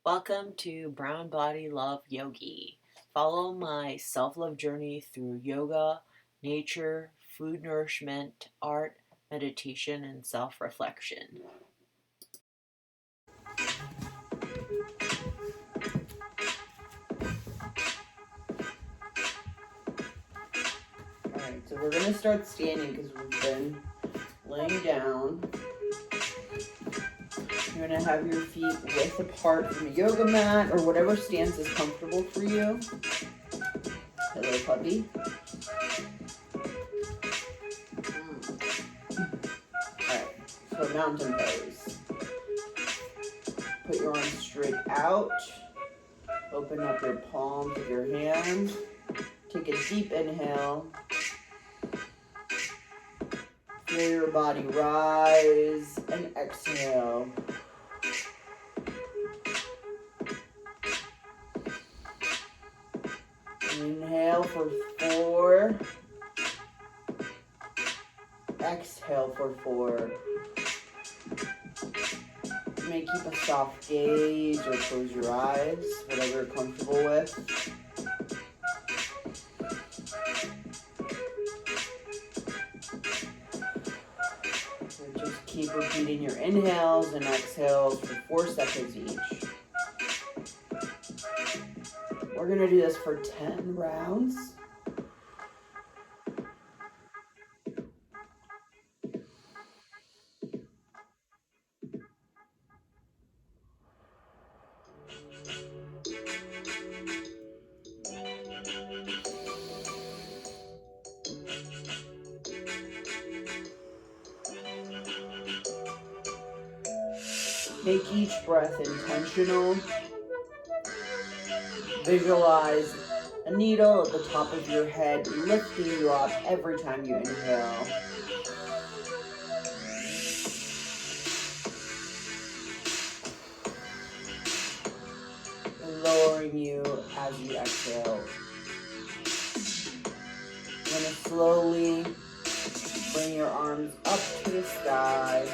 Welcome to Brown Body Love Yogi. Follow my self-love journey through yoga, nature, food nourishment, art, meditation, and self-reflection. Alright, so we're going to start standing because we've been laying down. You're going to have your feet width apart from a yoga mat or whatever stance is comfortable for you. Hello, puppy. Alright, so mountain pose. Put your arms straight out. Open up your palms with your hands. Take a deep inhale. Feel your body rise and exhale. Inhale for 4. Exhale for 4. You may keep a soft gaze or close your eyes, whatever you're comfortable with. So just keep repeating your inhales and exhales for 4 seconds each. We're going to do this for 10 rounds. Make each breath intentional. Visualize a needle at the top of your head, lifting you up every time you inhale. And lowering you as you exhale. You're going to slowly bring your arms up to the sky.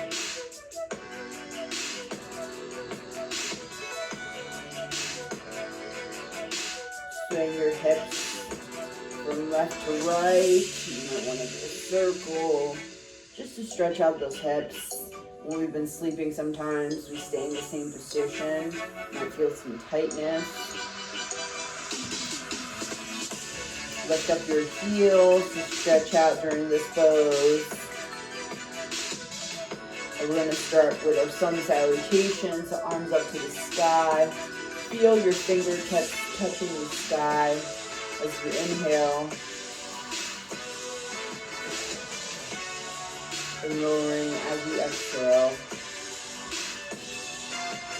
Swing your hips from left to right. You might want to do a circle just to stretch out those hips. When we've been sleeping sometimes, we stay in the same position. You might feel some tightness. Lift up your heels to stretch out during this pose. And we're going to start with our sun salutation, so arms up to the sky. Feel your fingertips touching the sky as you inhale. And lowering as you exhale.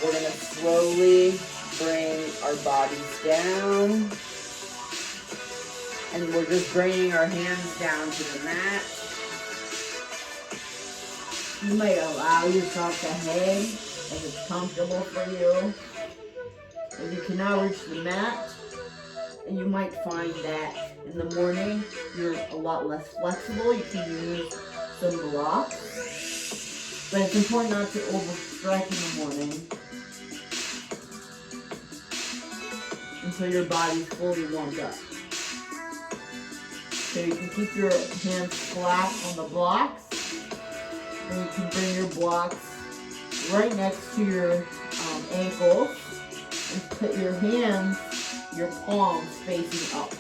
We're going to slowly bring our bodies down. And we're just bringing our hands down to the mat. You might allow yourself to hang if it's comfortable for you. If you cannot reach the mat, and you might find that in the morning you're a lot less flexible, you can use some blocks. But it's important not to overstretch in the morning until your body's fully warmed up. So you can keep your hands flat on the blocks, and you can bring your blocks right next to your ankles. And put your hands, your palms facing up.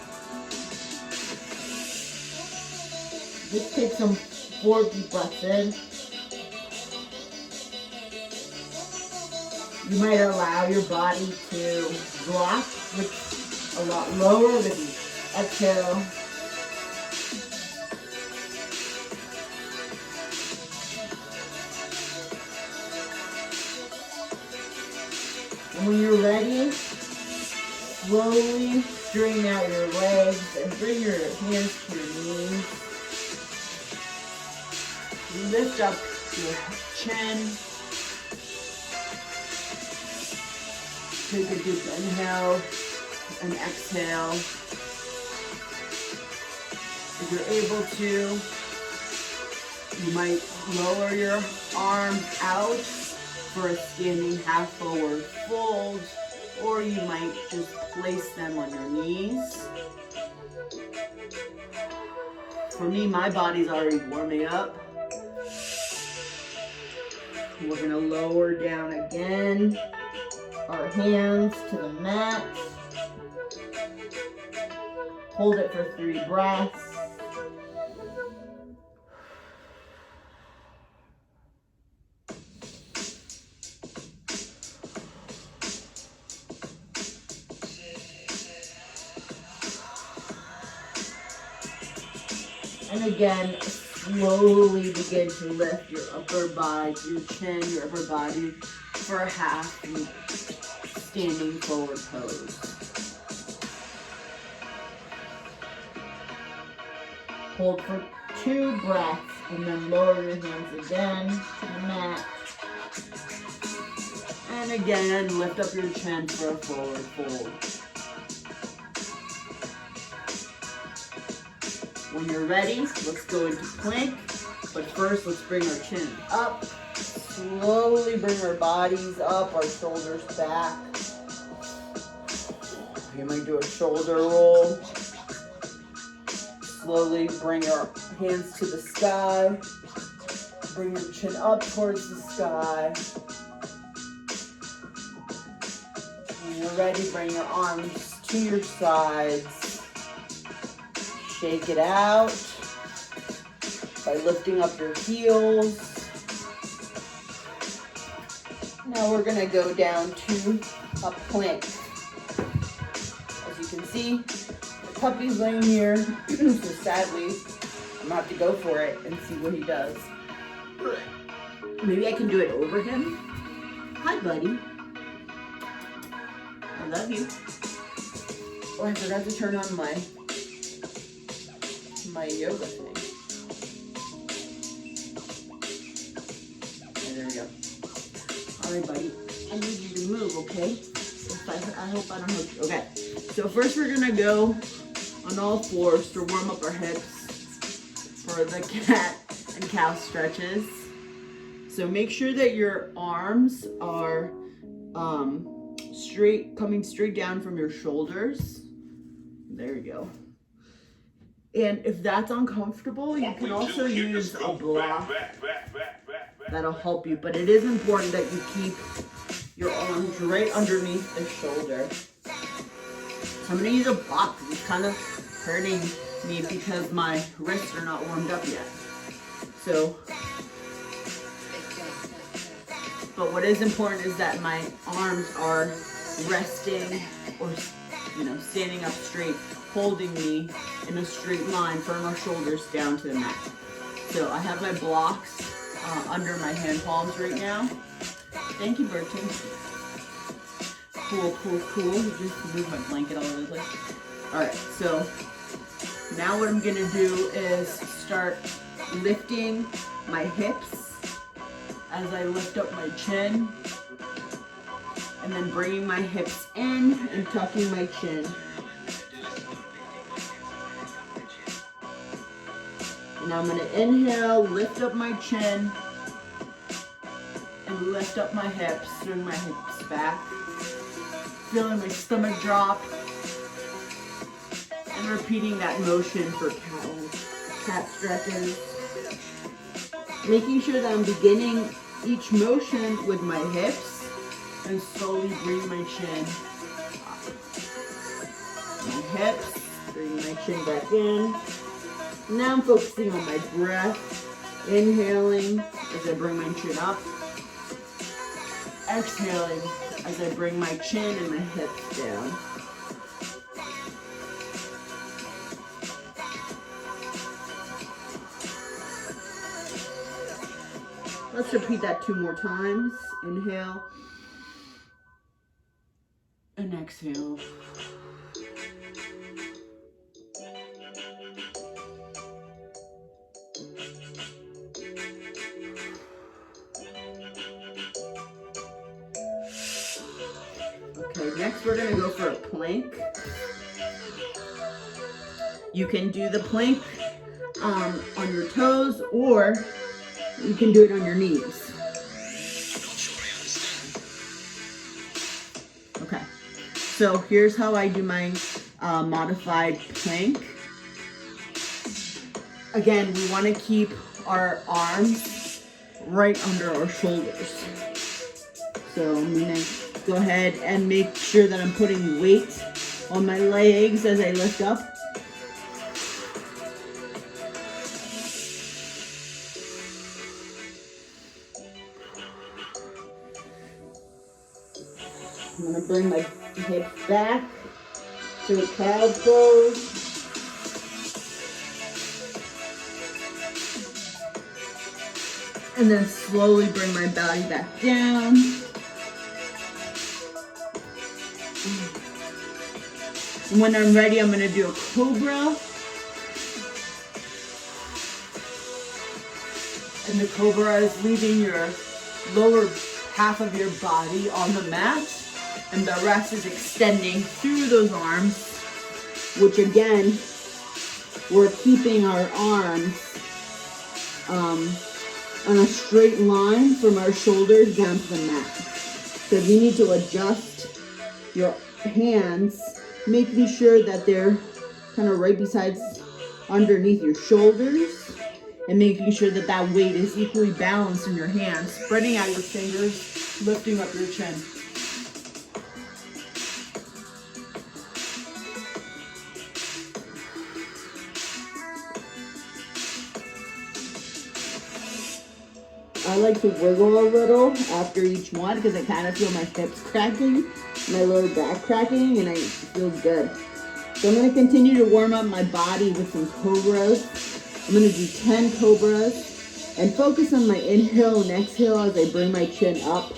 Just take some 4 deep breaths in. You might allow your body to drop, which is a lot lower than you exhale. And when you're ready, slowly straighten out your legs and bring your hands to your knees. Lift up your chin. Take a deep inhale and exhale. If you're able to, you might lower your arms out for a standing half forward fold, or you might just place them on your knees. For me, my body's already warming up. We're gonna lower down again, our hands to the mat. Hold it for 3 breaths. And again, slowly begin to lift your upper body, your chin, your upper body for a half standing forward pose. Hold for 2 breaths and then lower your hands again to the mat. And again, lift up your chin for a forward fold. When you're ready, let's go into plank. But first, let's bring our chin up. Slowly bring our bodies up, our shoulders back. You might do a shoulder roll. Slowly bring your hands to the sky. Bring your chin up towards the sky. When you're ready, bring your arms to your sides. Shake it out by lifting up your heels. Now we're gonna go down to a plank. As you can see, the puppy's laying here, so sadly, I'm gonna have to go for it and see what he does. Maybe I can do it over him. Hi, buddy. I love you. Oh, I forgot to turn on my yoga thing. Okay, there we go. All right, buddy. I need you to move, okay? I hope I don't hurt you. Okay. So first we're gonna go on all fours to warm up our hips for the cat and cow stretches. So make sure that your arms are coming straight down from your shoulders. There you go. And if that's uncomfortable, you can also use a block. That'll help you. But it is important that you keep your arms right underneath the shoulder. So I'm going to use a block because it's kind of hurting me because my wrists are not warmed up yet. So, but what is important is that my arms are resting or, standing up straight, holding me in a straight line from our shoulders down to the mat. So I have my blocks under my hand palms right now. Thank you, Bertie. Cool. Just move my blanket all over the place. All right, so now what I'm gonna do is start lifting my hips as I lift up my chin, and then bringing my hips in and tucking my chin. Now I'm going to inhale, lift up my chin, and lift up my hips, swing my hips back, feeling my stomach drop, and repeating that motion for cat stretches. Making sure that I'm beginning each motion with my hips, and slowly bring my chin up. My hips, bring my chin back in. Now I'm focusing on my breath, inhaling as I bring my chin up, exhaling as I bring my chin and my hips down. Let's repeat that 2 more times. Inhale and exhale. Okay, next we're going to go for a plank. You can do the plank on your toes, or you can do it on your knees. Okay, so here's how I do my modified plank. Again, we want to keep our arms right under our shoulders. So I'm gonna go ahead and make sure that I'm putting weight on my legs as I lift up. I'm gonna bring my hips back to a cow pose. And then slowly bring my belly back down. And when I'm ready, I'm gonna do a cobra. And the cobra is leaving your lower half of your body on the mat, and the rest is extending through those arms, which again, we're keeping our arms on a straight line from our shoulders down to the mat. So if you need to adjust your hands, making sure that they're kind of right beside underneath your shoulders, and making sure that that weight is equally balanced in your hands, spreading out your fingers, lifting up your chin. I like to wiggle a little after each one because I kind of feel my hips cracking, my lower back cracking, and it feels good. So I'm going to continue to warm up my body with some cobras. I'm going to do 10 cobras and focus on my inhale and exhale as I bring my chin up.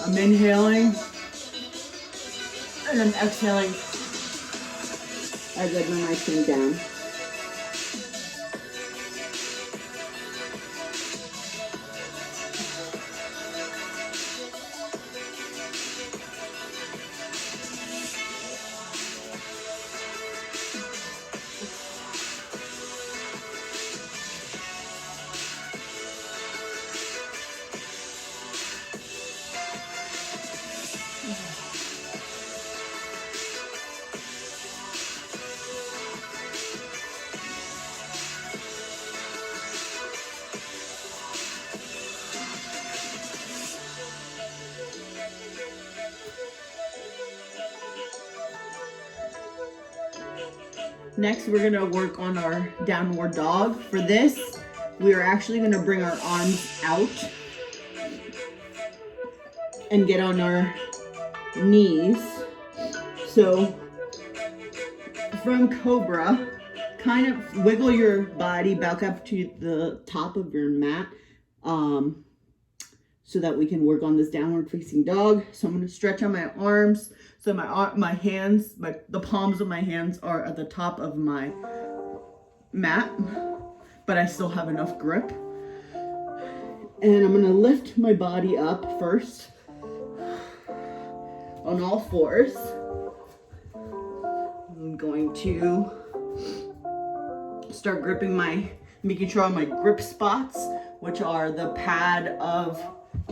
I'm inhaling and I'm exhaling as I bring my chin down. Next, we're gonna work on our downward dog. For this, we are actually gonna bring our arms out and get on our knees. So from Cobra, kind of wiggle your body back up to the top of your mat so that we can work on this downward facing dog. So I'm gonna stretch out my arms. So my hands, the palms of my hands are at the top of my mat, but I still have enough grip. And I'm gonna lift my body up first on all fours. I'm going to start making sure my grip spots, which are the pad of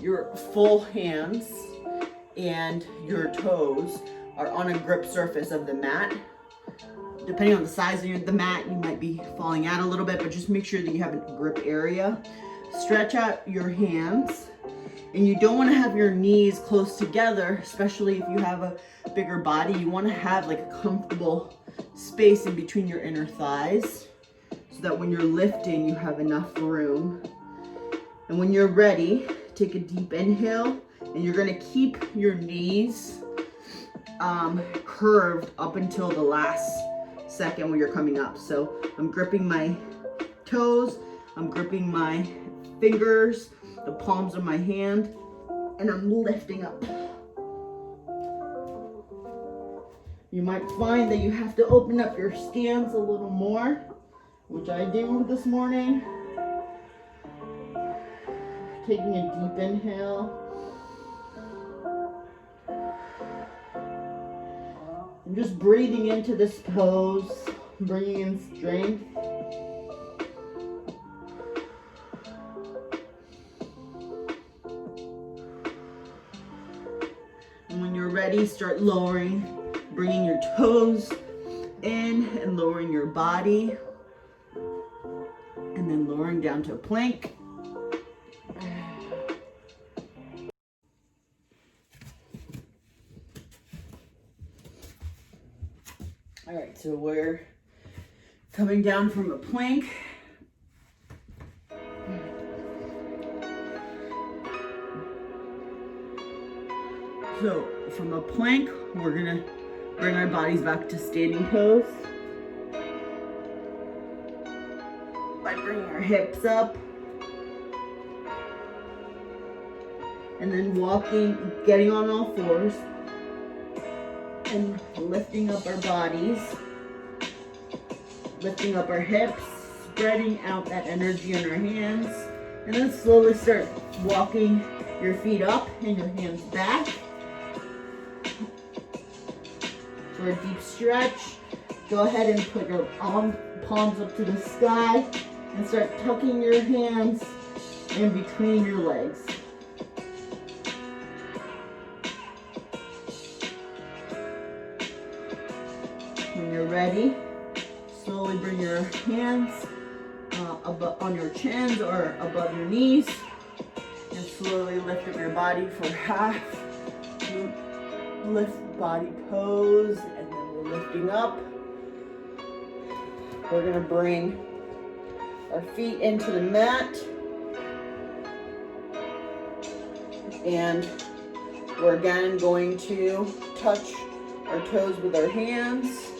your full hands and your toes, are on a grip surface of the mat. Depending on the size of the mat, you might be falling out a little bit, but just make sure that you have a grip area. Stretch out your hands, and you don't want to have your knees close together, especially if you have a bigger body. You want to have like a comfortable space in between your inner thighs so that when you're lifting, you have enough room. And when you're ready, take a deep inhale, and you're gonna keep your knees curved up until the last second when you're coming up. So I'm gripping my toes, I'm gripping my fingers, the palms of my hand, and I'm lifting up. You might find that you have to open up your stance a little more, which I do this morning. Taking a deep inhale. And just breathing into this pose, bringing in strength. ready, start lowering, bringing your toes in and lowering your body. And then lowering down to a plank. All right, so we're coming down from a plank. So from a plank, we're gonna bring our bodies back to standing pose by bringing our hips up and then walking, getting on all fours and lifting up our bodies, lifting up our hips, spreading out that energy in our hands, and then slowly start walking your feet up and your hands back. For a deep stretch, go ahead and put your palms up to the sky and start tucking your hands in between your legs. When you're ready, slowly bring your hands on your chins or above your knees and slowly lift up your body for half. Lift body pose, and then we're lifting up. We're going to bring our feet into the mat, and we're again going to touch our toes with our hands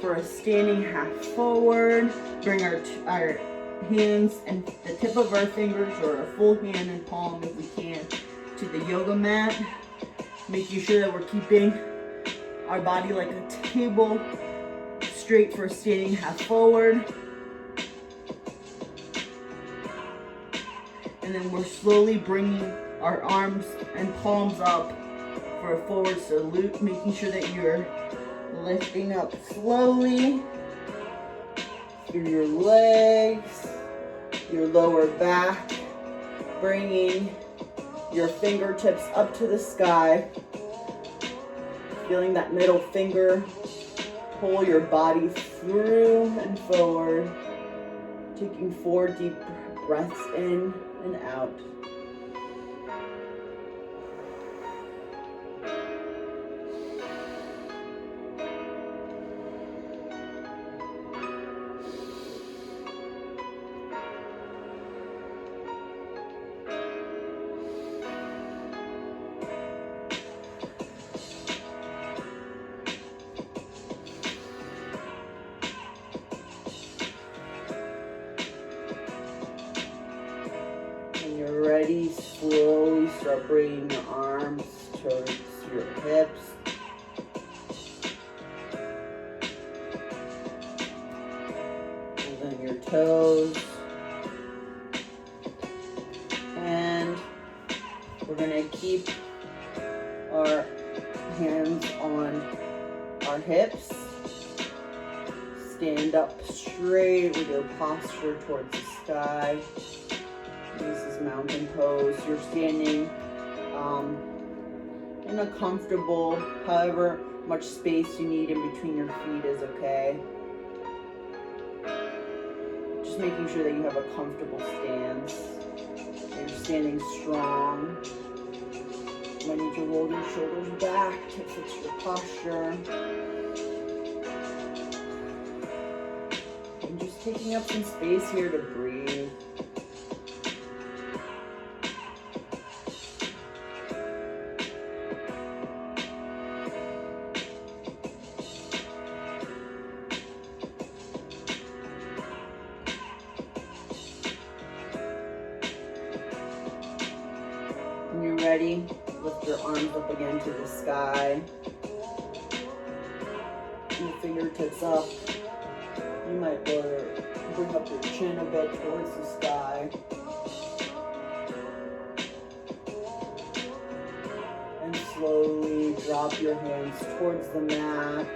for a standing half forward. Bring our hands and the tip of our fingers or a full hand and palm if we can to the yoga mat, making sure that we're keeping our body like a table straight for a standing half forward. And then we're slowly bringing our arms and palms up for a forward salute, making sure that you're lifting up slowly through your legs, your lower back, bringing your fingertips up to the sky, feeling that middle finger pull your body through and forward, taking 4 deep breaths in and out. Ready, slowly start bringing your arms towards your hips. And then your toes. And we're going to keep our hands on our hips. Stand up straight with your posture towards the sky. This is mountain pose. You're standing in a comfortable, however much space you need in between your feet is okay. Just making sure that you have a comfortable stance. You're standing strong. You might need to roll your shoulders back to fix your posture. And just taking up some space here to breathe. When you're ready, lift your arms up again to the sky. Your fingertips up. You might bring up your chin a bit towards the sky. And slowly drop your hands towards the mat.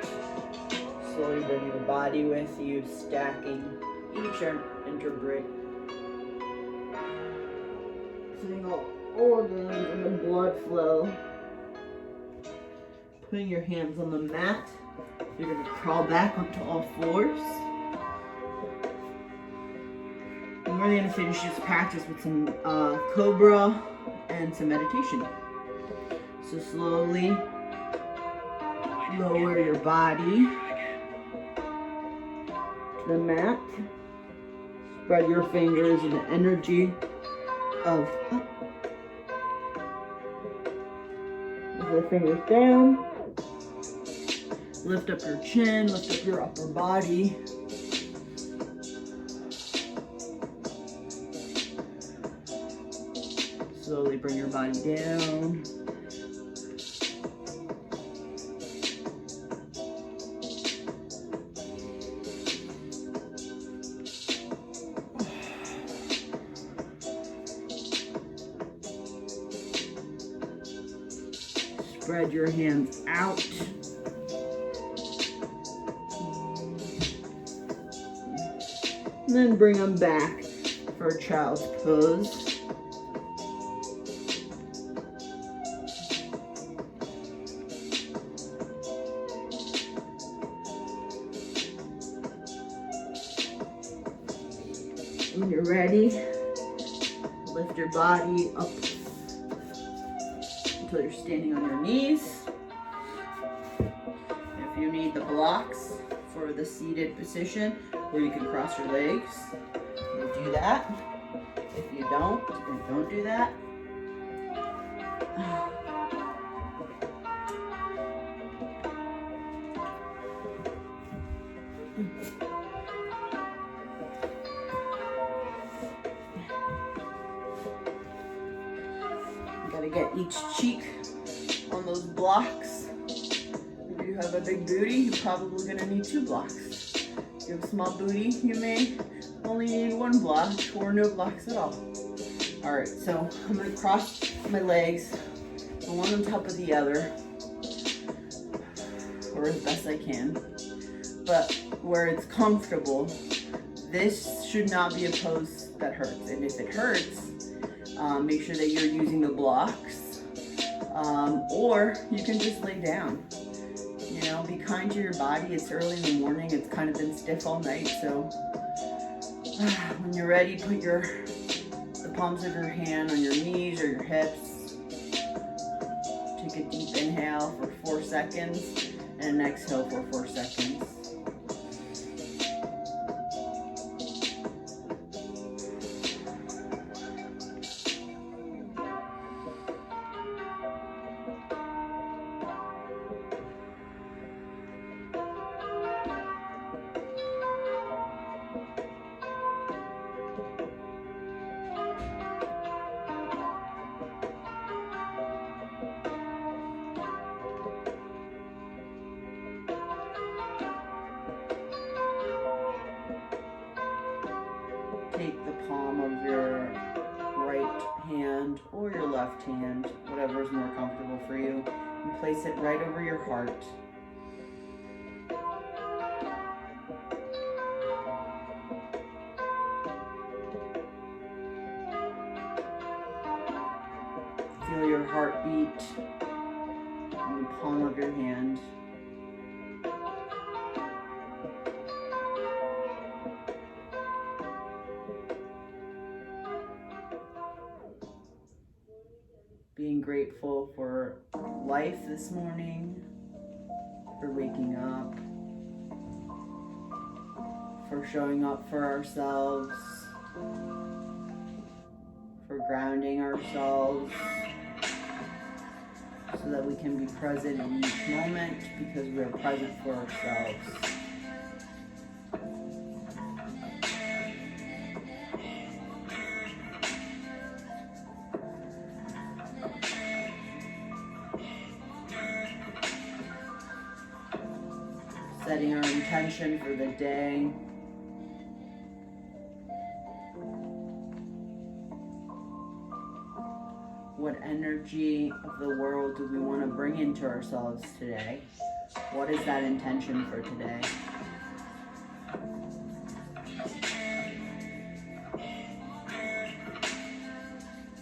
Slowly bring your body with you, stacking each vertebrae. Sitting all organs and the blood flow. Putting your hands on the mat, you're going to crawl back onto all fours. And we're going to finish this practice with some cobra and some meditation. So slowly lower your body to the mat. Spread your fingers in the energy of the fingers down. Lift up your chin, lift up your upper body. Slowly bring your body down. Spread your hands out. And then bring them back for child's pose. When you're ready, lift your body up until you're standing on your knees. If you need the blocks for the seated position where you can cross your legs, you do that. If you don't, then don't do that. Gotta get each cheek on those blocks. If you have a big booty, you're probably gonna need 2 blocks. If you have a small booty, you may only need 1 block or no blocks at all. All right, so I'm gonna cross my legs, one on top of the other, or as best I can. But where it's comfortable, this should not be a pose that hurts. And if it hurts, make sure that you're using the blocks, or you can just lay down. You know, be kind to your body. It's early in the morning. It's kind of been stiff all night. So when you're ready, put the palms of your hand on your knees or your hips. Take a deep inhale for 4 seconds and an exhale for 4 seconds. Take the palm of your right hand or your left hand, whatever is more comfortable for you, and place it right over your heart. Feel your heartbeat in the palm of your hand. Being grateful for life this morning, for waking up, for showing up for ourselves, for grounding ourselves so that we can be present in each moment because we are present for ourselves. Setting our intention for the day. What energy of the world do we want to bring into ourselves today? What is that intention for today?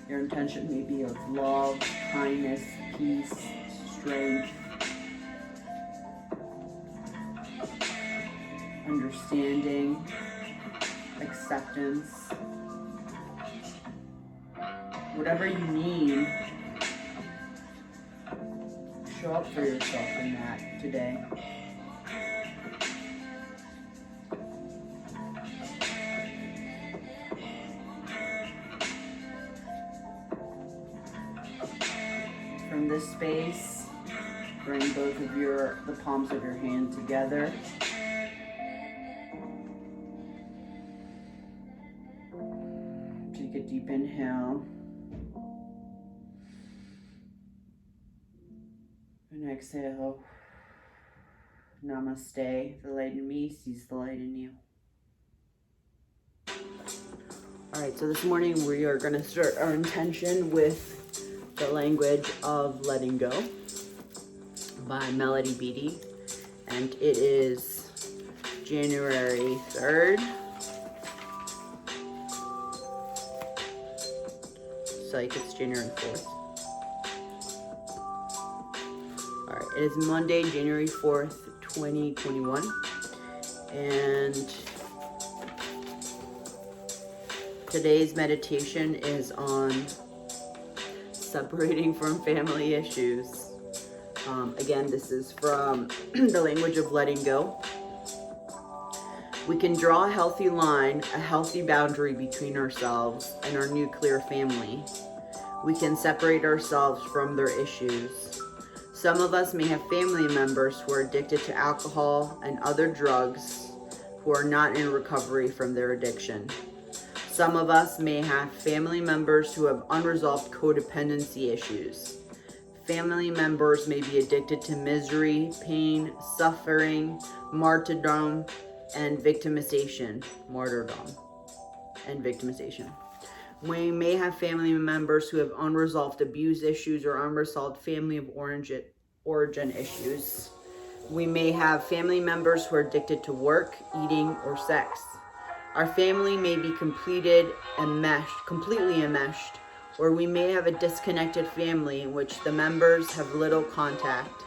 Your intention may be of love, kindness, peace, strength, understanding, acceptance, whatever you need. Show up for yourself in that today. From this space, bring both of the palms of your hand together. Take a deep inhale. And exhale. Namaste. The light in me sees the light in you. All right, so this morning we are going to start our intention with the language of letting go by Melody Beatty, and it is January 3rd. Psych, it's January 4th. All right, it is Monday, January 4th, 2021, and today's meditation is on separating from family issues. Again, this is from the language of letting go. We can draw a healthy line, a healthy boundary between ourselves and our nuclear family. We can separate ourselves from their issues. Some of us may have family members who are addicted to alcohol and other drugs who are not in recovery from their addiction. Some of us may have family members who have unresolved codependency issues. Family members may be addicted to misery, pain, suffering, martyrdom, and victimization. We may have family members who have unresolved abuse issues or unresolved family of origin issues. We may have family members who are addicted to work, eating, or sex. Our family may be completely enmeshed, or we may have a disconnected family in which the members have little contact.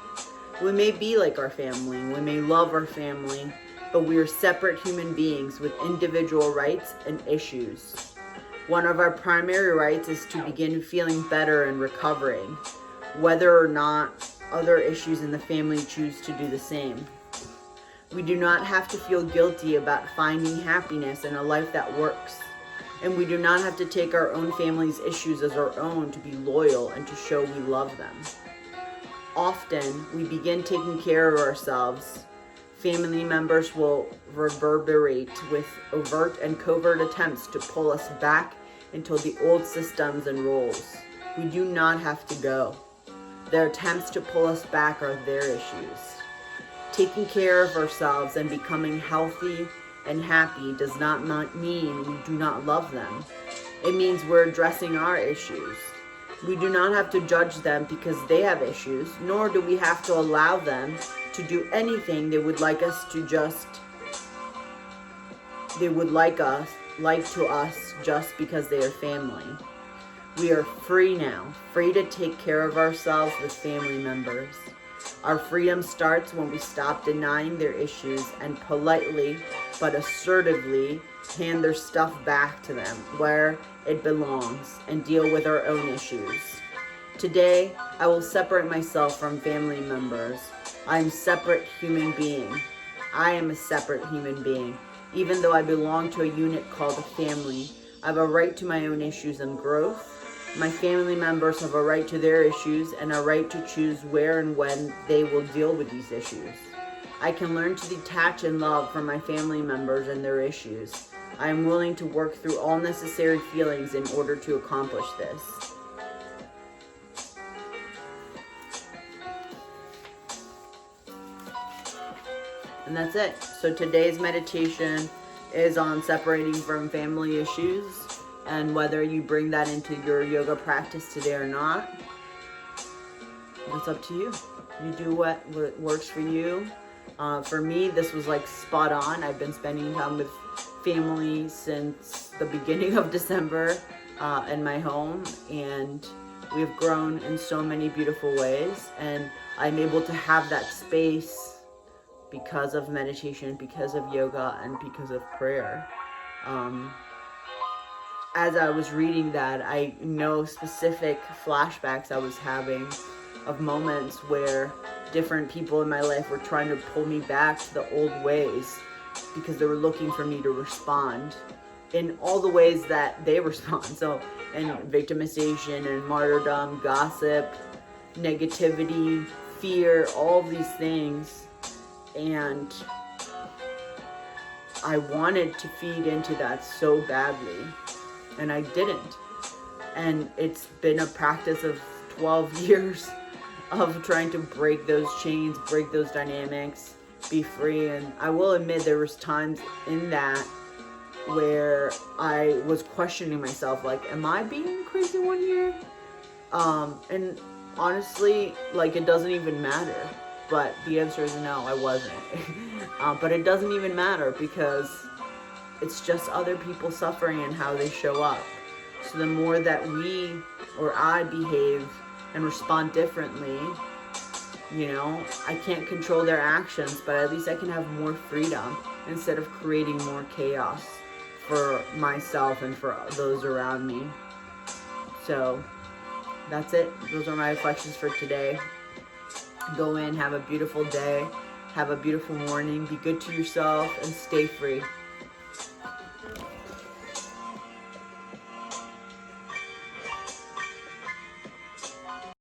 We may be like our family, we may love our family, but we are separate human beings with individual rights and issues. One of our primary rights is to begin feeling better and recovering, whether or not other issues in the family choose to do the same. We do not have to feel guilty about finding happiness in a life that works. And we do not have to take our own family's issues as our own to be loyal and to show we love them. Often, we begin taking care of ourselves. Family members will reverberate with overt and covert attempts to pull us back into the old systems and roles. We do not have to go. Their attempts to pull us back are their issues. Taking care of ourselves and becoming healthy and happy does not mean we do not love them. It means we're addressing our issues. We do not have to judge them because they have issues, nor do we have to allow them to do anything they would like to us just because they are family. We are free now, free to take care of ourselves with family members. Our freedom starts when we stop denying their issues and politely but assertively hand their stuff back to them where it belongs and deal with our own issues. Today, I will separate myself from family members. I am a separate human being. Even though I belong to a unit called a family, I have a right to my own issues and growth. My family members have a right to their issues and a right to choose where and when they will deal with these issues. I can learn to detach and love from my family members and their issues. I am willing to work through all necessary feelings in order to accomplish this. And that's it. So today's meditation is on separating from family issues, and whether you bring that into your yoga practice today or not, it's up to you. You do what works for you. For me, this was like spot on. I've been spending time with family since the beginning of December in my home, and we've grown in so many beautiful ways, and I'm able to have that space because of meditation, because of yoga, and because of prayer. As I was reading that, I know specific flashbacks I was having of moments where different people in my life were trying to pull me back to the old ways because they were looking for me to respond in all the ways that they respond. So, in victimization and martyrdom, gossip, negativity, fear, all of these things. And I wanted to feed into that so badly, and I didn't. And it's been a practice of 12 years of trying to break those chains, break those dynamics, be free. And I will admit there was times in that where I was questioning myself, like, am I being crazy one here? And honestly, like, it doesn't even matter. But the answer is no, I wasn't. But it doesn't even matter because it's just other people suffering and how they show up. So the more that we or I behave and respond differently, you know, I can't control their actions, but at least I can have more freedom instead of creating more chaos for myself and for those around me. So that's it. Those are my reflections for today. Go in, have a beautiful day, have a beautiful morning, be good to yourself, and stay free.